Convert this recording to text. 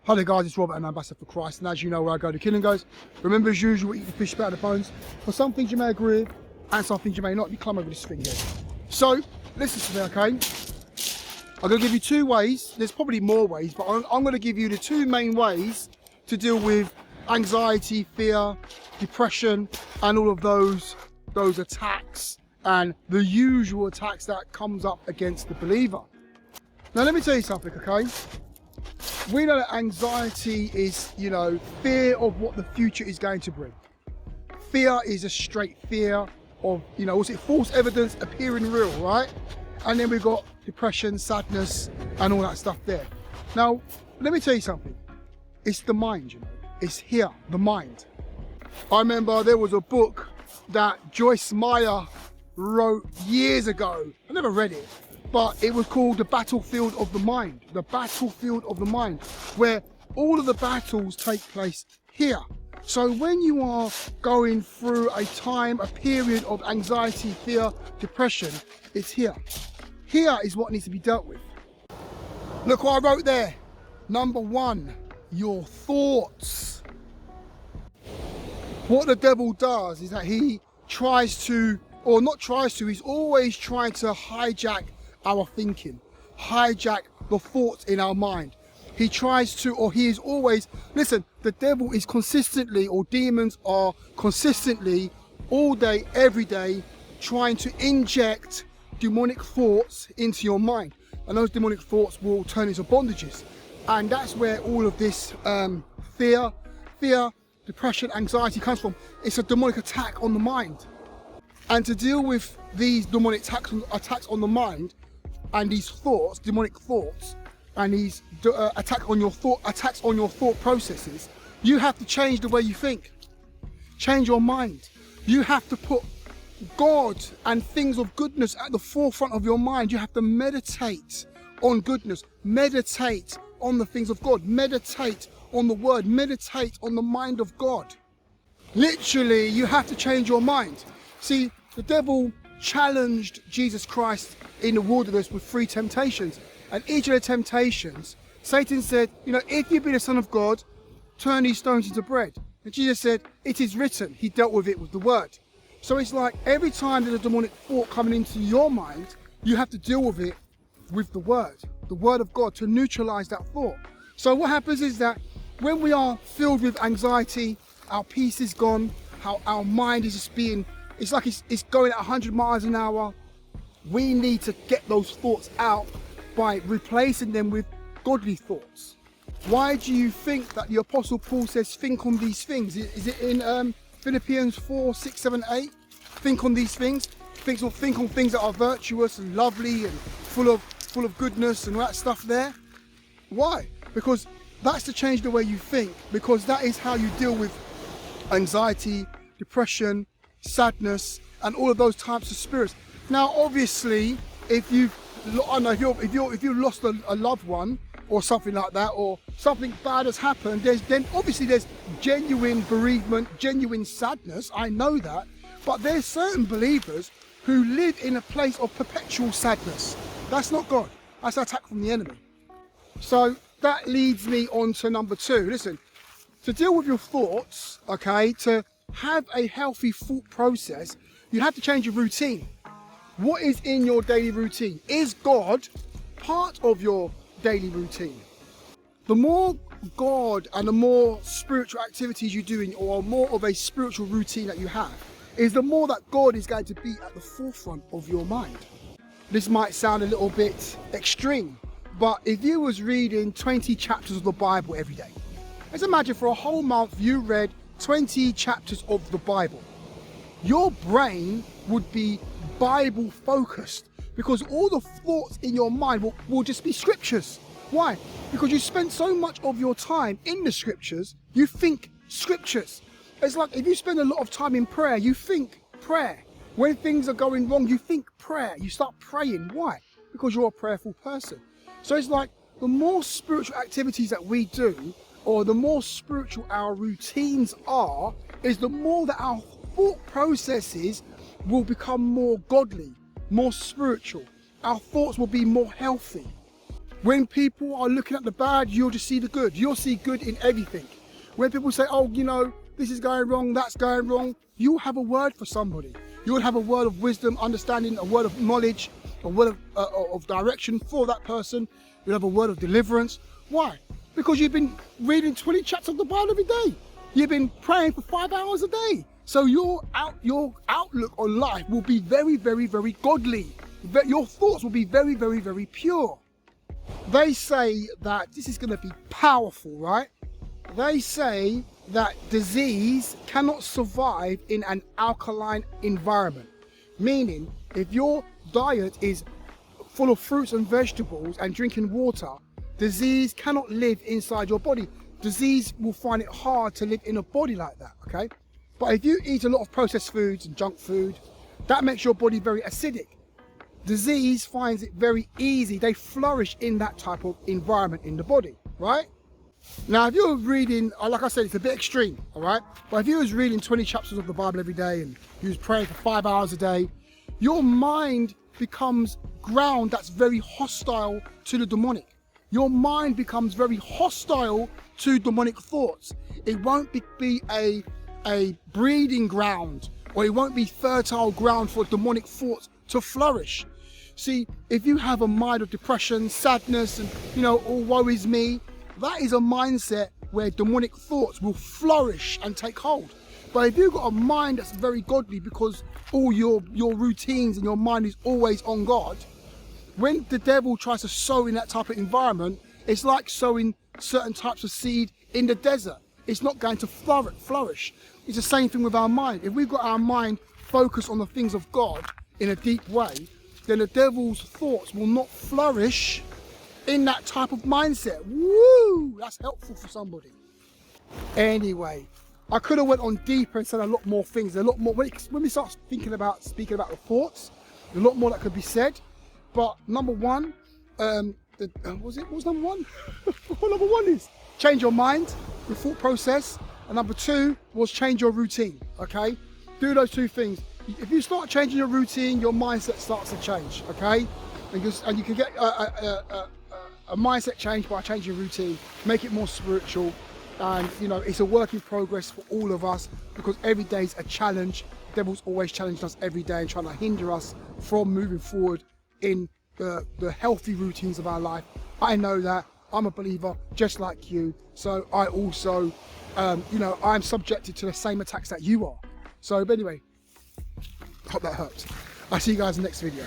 Hi there guys, it's Robert, an ambassador for Christ, and as you know where I go, the killing goes. Remember, as usual, eat the fish, spit out the bones. For some things you may agree with, and some things you may not. You climb over this thing here. So, listen to me, okay? I'm going to give you two ways. There's probably more ways, but I'm going to give you the two main ways to deal with anxiety, fear, depression, and all of those attacks, and the usual attacks that comes up against the believer. Now, let me tell you something, okay? We know that anxiety is, fear of what the future is going to bring. Fear is a straight fear of, what's it, false evidence appearing real, right? And then we've got depression, sadness, and all that stuff there. Now, let me tell you something. It's the mind, It's here, the mind. I remember there was a book that Joyce Meyer wrote years ago. I never read it, but it was called The Battlefield of the Mind. The Battlefield of the Mind, where all of the battles take place here. So when you are going through a period of anxiety, fear, depression, it's here. Here is what needs to be dealt with. Look what I wrote there. Number one, your thoughts. What the devil does is that he tries to, or not tries to, he's always trying to hijack our thinking, hijack the thoughts in our mind. He tries to, or he is always, listen, the devil is consistently, or demons are consistently, all day, every day, trying to inject demonic thoughts into your mind. And those demonic thoughts will turn into bondages. And that's where all of this fear, depression, anxiety comes from. It's a demonic attack on the mind. And to deal with these demonic attacks on the mind, and these thoughts, demonic thoughts, and these attacks on your thought processes, you have to change the way you think. Change your mind. You have to put God and things of goodness at the forefront of your mind. You have to meditate on goodness. Meditate on the things of God. Meditate on the word. Meditate on the mind of God. Literally, you have to change your mind. See, the devil challenged Jesus Christ in the wilderness with 3 temptations, and each of the temptations, Satan said, if you be the Son of God, turn these stones into bread. And Jesus said, it is written. He dealt with it with the word. So it's like every time there's a demonic thought coming into your mind, you have to deal with it with the word of God, to neutralize that thought. So what happens is that when we are filled with anxiety, our peace is gone, how our mind is just being, it's like it's going at 100 miles an hour. We need to get those thoughts out by replacing them with godly thoughts. Why do you think that the Apostle Paul says, think on these things? Is it in Philippians 4, 6, 7, 8? Think on these things. Think on things that are virtuous and lovely and full of goodness and all that stuff there. Why? Because that's to change the way you think, because that is how you deal with anxiety, depression, sadness, and all of those types of spirits. Now, obviously, if you lost a loved one or something like that, or something bad has happened, there's genuine bereavement, genuine sadness. I know that, but there's certain believers who live in a place of perpetual sadness. That's not God. That's an attack from the enemy. So that leads me on to number 2. Listen, to deal with your thoughts, okay, to have a healthy thought process, you have to change your routine. What is in your daily routine? Is God part of your daily routine? The more God and the more spiritual activities you do, or more of a spiritual routine that you have, is the more that God is going to be at the forefront of your mind. This might sound a little bit extreme, but if you was reading 20 chapters of the Bible every day, let's imagine for a whole month you read 20 chapters of the Bible. Your brain would be Bible focused, because all the thoughts in your mind will just be scriptures. Why? Because you spend so much of your time in the scriptures, you think scriptures. It's like if you spend a lot of time in prayer, you think prayer. When things are going wrong, you think prayer. You start praying. Why? Because you're a prayerful person. So it's like the more spiritual activities that we do, or the more spiritual our routines are, is the more that our thought processes will become more godly, more spiritual. Our thoughts will be more healthy. When people are looking at the bad, you'll just see the good. You'll see good in everything. When people say, oh, you know, this is going wrong, that's going wrong, you'll have a word for somebody. You'll have a word of wisdom, understanding, a word of knowledge, a word of direction for that person. You'll have a word of deliverance. Why? Because you've been reading 20 chapters of the Bible every day. You've been praying for 5 hours a day. So your outlook on life will be very, very, very godly. Your thoughts will be very, very, very pure. They say that this is going to be powerful, right? They say that disease cannot survive in an alkaline environment. Meaning, if your diet is full of fruits and vegetables and drinking water, disease cannot live inside your body. Disease will find it hard to live in a body like that, okay? But if you eat a lot of processed foods and junk food, that makes your body very acidic. Disease finds it very easy. They flourish in that type of environment in the body, right? Now, if you're reading, like I said, it's a bit extreme, all right? But if you was reading 20 chapters of the Bible every day and you was praying for 5 hours a day, your mind becomes ground that's very hostile to the demonic. Your mind becomes very hostile to demonic thoughts. It won't be a breeding ground, or it won't be fertile ground for demonic thoughts to flourish. See, if you have a mind of depression, sadness, and, you know, all woe is me, that is a mindset where demonic thoughts will flourish and take hold. But if you've got a mind that's very godly, because all your routines and your mind is always on God, when the devil tries to sow in that type of environment, it's like sowing certain types of seed in the desert. It's not going to flourish. It's the same thing with our mind. If we've got our mind focused on the things of God in a deep way, then the devil's thoughts will not flourish in that type of mindset. Woo! That's helpful for somebody. Anyway, I could have went on deeper and said a lot more things. A lot more when we start speaking about the thoughts, a lot more that could be said. But number one, what was number one? What number one is? Change your mind, your thought process. And number two was change your routine, okay? Do those two things. If you start changing your routine, your mindset starts to change, okay? And you can get a mindset change by changing your routine, make it more spiritual. And, you know, it's a work in progress for all of us, because every day is a challenge. The devil's always challenged us every day and trying to hinder us from moving forward in the healthy routines of our life. I know that. I'm a believer just like you. So I also, you know, I'm subjected to the same attacks that you are. So, but anyway, hope that helps. I'll see you guys in the next video.